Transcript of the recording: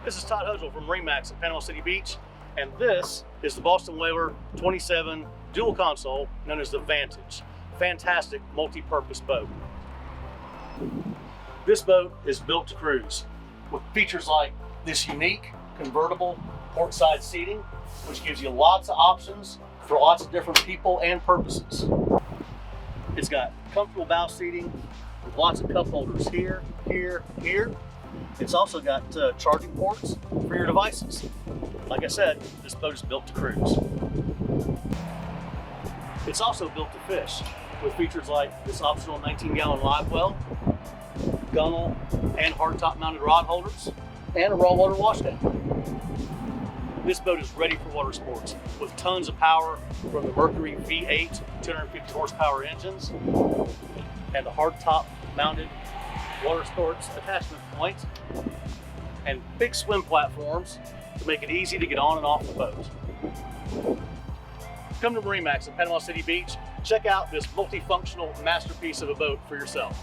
This is Todd Hudgel from MarineMax at Panama City Beach, and this is the Boston Whaler 27 dual console known as the Vantage. Fantastic multi-purpose boat. This boat is built to cruise with features like this unique convertible portside seating, which gives you lots of options for lots of different people and purposes. It's got comfortable bow seating with lots of cup holders here, here, here. It's also got charging ports for your devices. Like I said, this boat is built to cruise. It's also built to fish with features like this optional 19-gallon live well, gunnel and hardtop mounted rod holders, and a raw water washdown. This boat is ready for water sports with tons of power from the Mercury V8 250 horsepower engines and the hardtop mounted water sports attachment point and big swim platforms to make it easy to get on and off the boat. Come to MarineMax at Panama City Beach. Check out this multifunctional masterpiece of a boat for yourself.